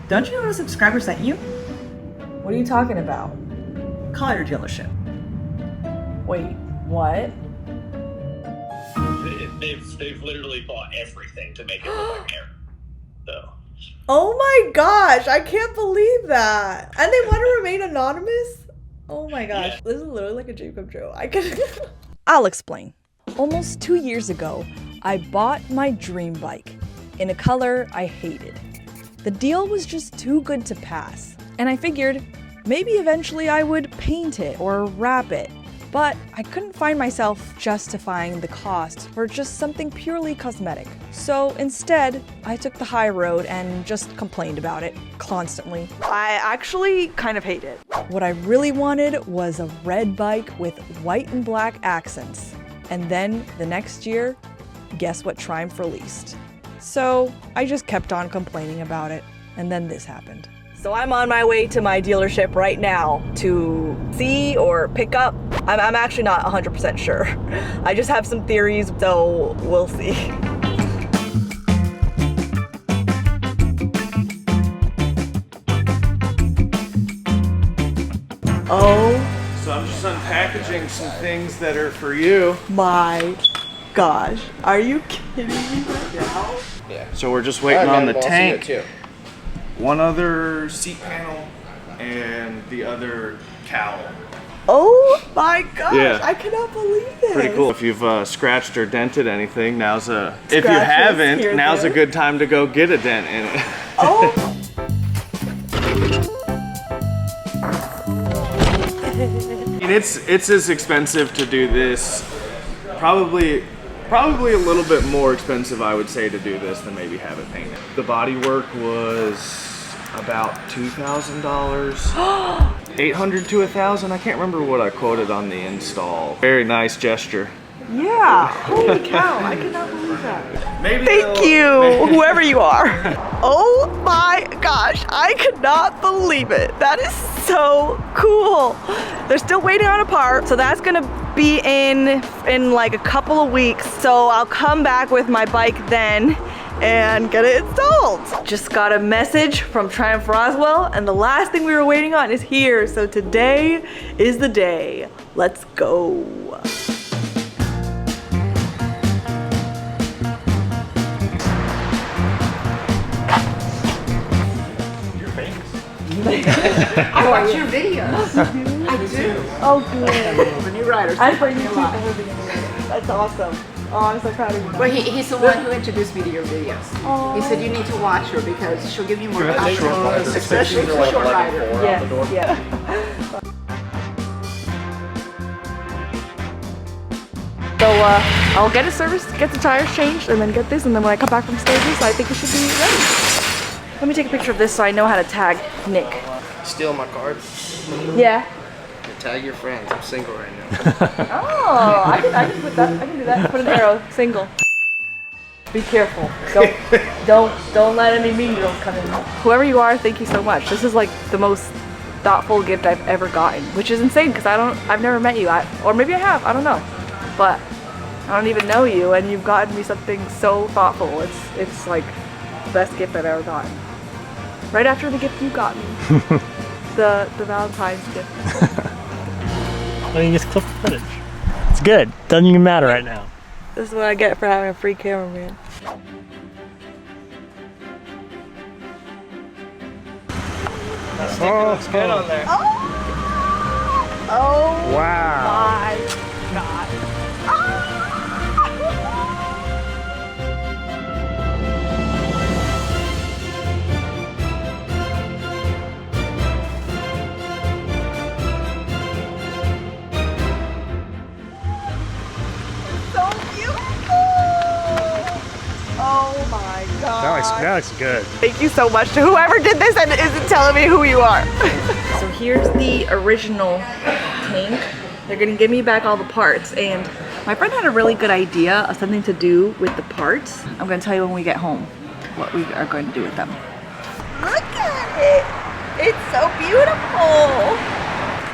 Don't you know what a subscriber sent you? What are you talking about? Call your dealership. Wait, what? They've literally bought everything to make it look like hair. So. Oh my gosh, I can't believe that. And they want to remain anonymous? Oh my gosh, Yeah. this is literally like a dream come true. I'll explain. Almost 2 years ago, I bought my dream bike in a color I hated. The deal was just too good to pass, and I figured maybe eventually I would paint it or wrap it. But I couldn't find myself justifying the cost for just something purely cosmetic. So instead, I took the high road and just complained about it constantly. I actually kind of hate it. What I really wanted was a red bike with white and black accents. And then the next year, guess what Triumph released? So I just kept on complaining about it, and then this happened. So I'm on my way to my dealership right now to see or pick up. I'm actually not 100% sure. I just have some theories, so we'll see. Oh So I'm just unpackaging some things that are for you. my gosh. Are you kidding me right now? Yeah. So we're just waiting on the tank. One other seat panel and the other cowl. Oh my gosh, Yeah. I cannot believe this. Pretty cool. If you've scratched or dented anything, if you Scratches, haven't, here, now's there. a good time to go get a dent in it. Oh. I mean, it's as expensive to do this, probably a little bit more expensive, I would say, to do this than maybe have it painted. The body work was about $2,000, 800 to 1,000. I can't remember what I quoted on the install. Very nice gesture. Yeah, holy cow, I cannot believe that. Maybe Thank you, whoever you are. Oh my gosh, I could not believe it. That is so cool. They're still waiting on a part, so that's gonna be in like a couple of weeks. So I'll come back with my bike then and get it installed. Just got a message from Triumph Roswell, and the last thing we were waiting on is here. So today is the day. Let's go. I watch your videos. I do. Oh, good. For new riders. And for you too. That's awesome. Oh, I'm so proud of you. Well, he's the one who introduced me to your videos. He said you need to watch her because she'll give you more confidence, especially for short rider. Yes, yeah. So I'll get it serviced, get the tires changed, and then get this, and then when I come back from stages, I think it should be ready. Let me take a picture of this so I know how to tag Nick. Steal my card. Yeah. Tag your friends. I'm single right now. Oh, I can put that. I can do that. Put an arrow. Single. Be careful. Don't let any mean girls come in. Whoever you are, thank you so much. This is like the most thoughtful gift I've ever gotten, which is insane because I've never met you. Or maybe I have. I don't know. But I don't even know you, and you've gotten me something so thoughtful. It's like the best gift I've ever gotten. Right after the gift you got me. the Valentine's gift. Well, you just clip the footage. It's good. Doesn't even matter right now. This is what I get for having a free cameraman. That sticker looks good on there. Oh Wow. my god. So beautiful. Oh my god. That looks good. Thank you so much to whoever did this and isn't telling me who you are. So here's the original tank. They're gonna give me back all the parts, and my friend had a really good idea of something to do with the parts. I'm gonna tell you when we get home what we are going to do with them. Look at it! It's so beautiful!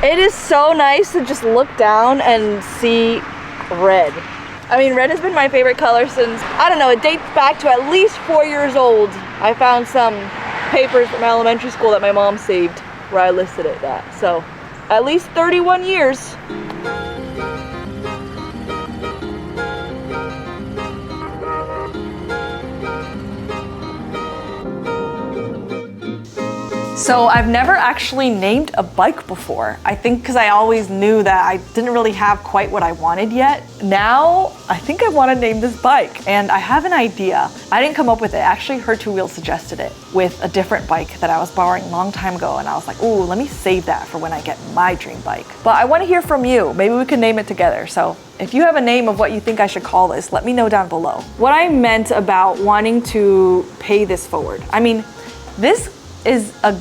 It is so nice to just look down and see red. I mean, red has been my favorite color since, I don't know, it dates back to at least 4 years old. I found some papers from elementary school that my mom saved where I listed it at. So at least 31 years. So I've never actually named a bike before. I think because I always knew that I didn't really have quite what I wanted yet. Now, I think I want to name this bike, and I have an idea. I didn't come up with it. Actually, her two wheels suggested it with a different bike that I was borrowing a long time ago, and I was like, ooh, let me save that for when I get my dream bike. But I want to hear from you. Maybe we can name it together. So if you have a name of what you think I should call this, let me know down below. What I meant about wanting to pay this forward. I mean, this is a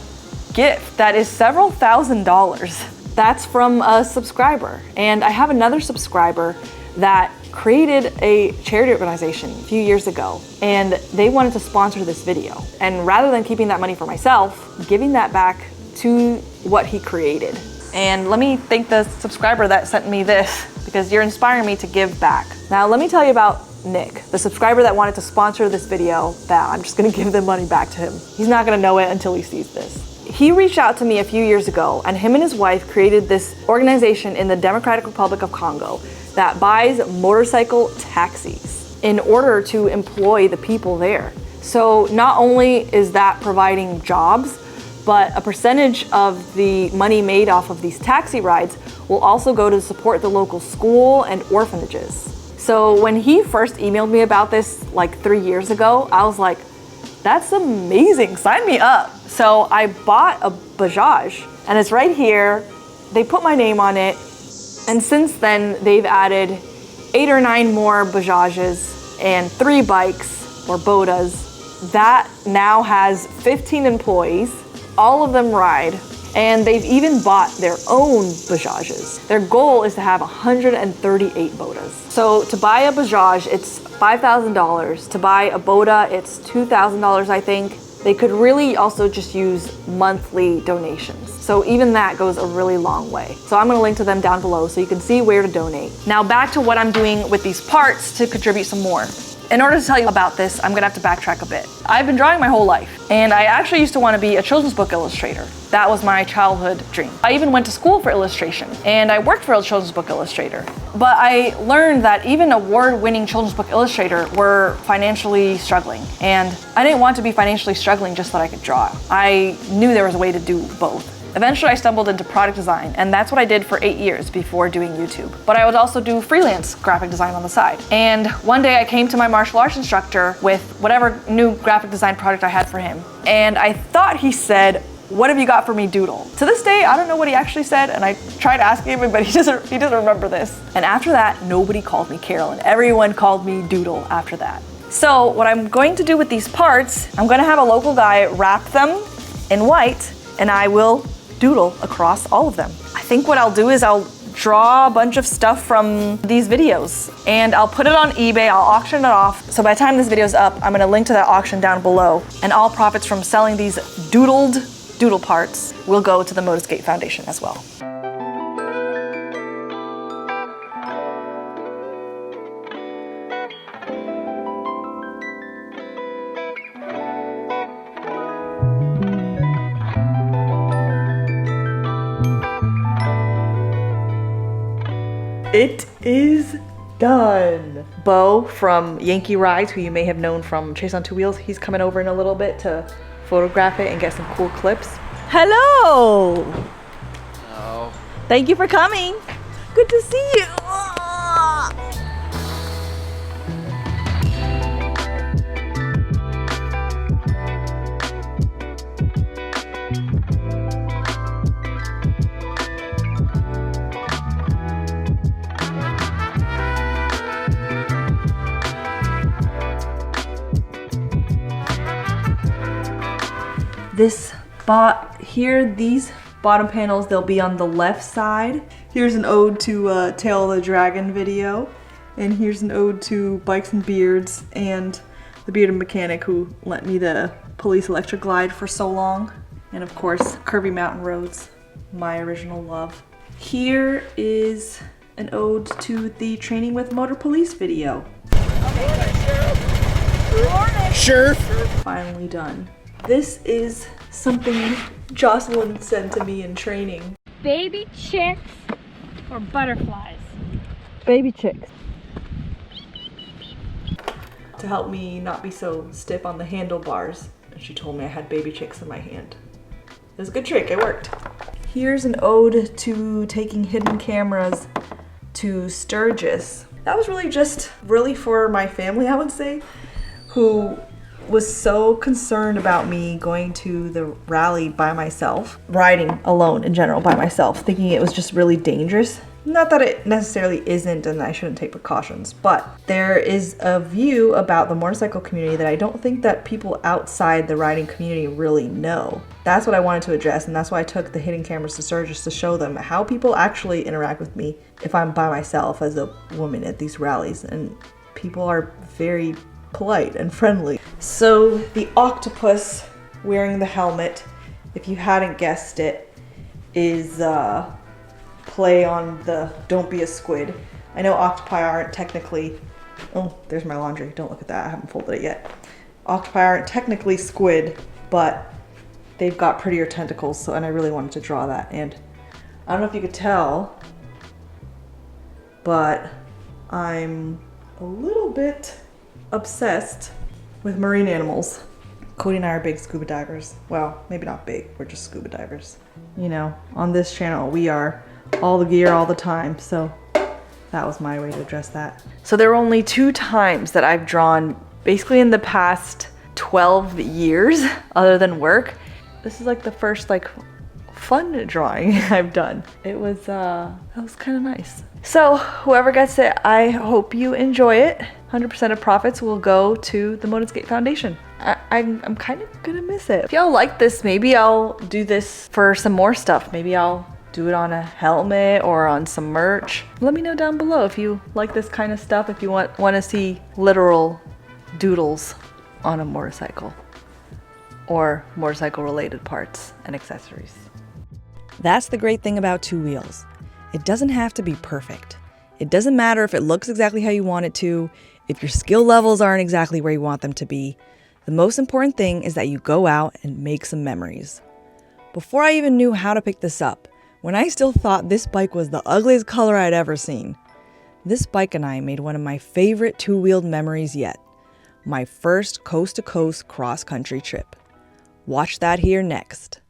gift that is several $1,000s. That's from a subscriber. And I have another subscriber that created a charity organization a few years ago, and they wanted to sponsor this video. And rather than keeping that money for myself, giving that back to what he created. And let me thank the subscriber that sent me this, because you're inspiring me to give back. Now let me tell you about Nick, the subscriber that wanted to sponsor this video, that I'm just gonna give the money back to him. He's not gonna know it until he sees this. He reached out to me a few years ago, and him and his wife created this organization in the Democratic Republic of Congo that buys motorcycle taxis in order to employ the people there. So not only is that providing jobs, but a percentage of the money made off of these taxi rides will also go to support the local school and orphanages. So when he first emailed me about this like 3 years ago, I was like, that's amazing, sign me up. So I bought a Bajaj, and it's right here. They put my name on it. And since then, they've added 8 or 9 more Bajajes and 3 bikes or Bodas. That now has 15 employees. All of them ride. And they've even bought their own Bajajes. Their goal is to have 138 Bodas. So to buy a Bajaj, it's $5,000. To buy a Boda, it's $2,000, I think. They could really also just use monthly donations. So even that goes a really long way. So I'm gonna link to them down below so you can see where to donate. Now back to what I'm doing with these parts to contribute some more. In order to tell you about this, I'm gonna have to backtrack a bit. I've been drawing my whole life, and I actually used to want to be a children's book illustrator. That was my childhood dream. I even went to school for illustration, and I worked for a children's book illustrator. But I learned that even award-winning children's book illustrators were financially struggling, and I didn't want to be financially struggling just so that I could draw. I knew there was a way to do both. Eventually I stumbled into product design, and that's what I did for 8 years before doing YouTube. But I would also do freelance graphic design on the side. And one day I came to my martial arts instructor with whatever new graphic design product I had for him. And I thought he said, "What have you got for me, Doodle?" To this day, I don't know what he actually said, and I tried asking him, but he doesn't remember this. And after that, nobody called me Carolyn. Everyone called me Doodle after that. So what I'm going to do with these parts, I'm gonna have a local guy wrap them in white, and I will doodle across all of them. I think what I'll do is I'll draw a bunch of stuff from these videos, and I'll put it on eBay, I'll auction it off. So by the time this video's up, I'm gonna link to that auction down below, and all profits from selling these doodled doodle parts will go to the Motorskate Foundation as well. It is done. Bo from Yankee Rides, who you may have known from Chase on Two Wheels, he's coming over in a little bit to photograph it and get some cool clips. Hello. Oh. Thank you for coming. Good to see you. These bottom panels, they'll be on the left side. Here's an ode to Tail of the Dragon video. And here's an ode to Bikes and Beards and the bearded mechanic who lent me the Police Electric Glide for so long. And of course, Curvy Mountain Roads, my original love. Here is an ode to the Training with Motor Police video. Sheriff. Finally done. This is something Jocelyn sent to me in training. Baby chicks or butterflies? Baby chicks. To help me not be so stiff on the handlebars. And she told me I had baby chicks in my hand. It was a good trick, it worked. Here's an ode to taking hidden cameras to Sturgis. That was really for my family, I would say, who was so concerned about me going to the rally by myself, riding alone in general by myself, thinking it was just really dangerous. Not that it necessarily isn't and I shouldn't take precautions, but there is a view about the motorcycle community that I don't think that people outside the riding community really know. That's what I wanted to address, and that's why I took the hidden cameras to Sturgis, to show them how people actually interact with me if I'm by myself as a woman at these rallies, and people are very polite and friendly. So the octopus wearing the helmet, if you hadn't guessed it, is play on the don't be a squid. I know octopi aren't technically, oh, there's my laundry, don't look at that, I haven't folded it yet. Octopi aren't technically squid, but they've got prettier tentacles, so, and I really wanted to draw that. And I don't know if you could tell, but I'm a little bit obsessed with marine animals. Cody and I are big scuba divers. Well, maybe not big, we're just scuba divers. You know, on this channel, we are all the gear all the time, so that was my way to address that. So there were only 2 times that I've drawn basically in the past 12 years other than work. This is like the first like fun drawing I've done. It was that was kind of nice. So whoever gets it, I hope you enjoy it. 100% of profits will go to the Motorskate Foundation. I'm kind of gonna miss it. If y'all like this, maybe I'll do this for some more stuff. Maybe I'll do it on a helmet or on some merch. Let me know down below if you like this kind of stuff, if you want to see literal doodles on a motorcycle or motorcycle related parts and accessories. That's the great thing about Two Wheels. It doesn't have to be perfect. It doesn't matter if it looks exactly how you want it to, if your skill levels aren't exactly where you want them to be. The most important thing is that you go out and make some memories. Before I even knew how to pick this up, when I still thought this bike was the ugliest color I'd ever seen, this bike and I made one of my favorite two-wheeled memories yet. My first coast-to-coast cross-country trip. Watch that here next.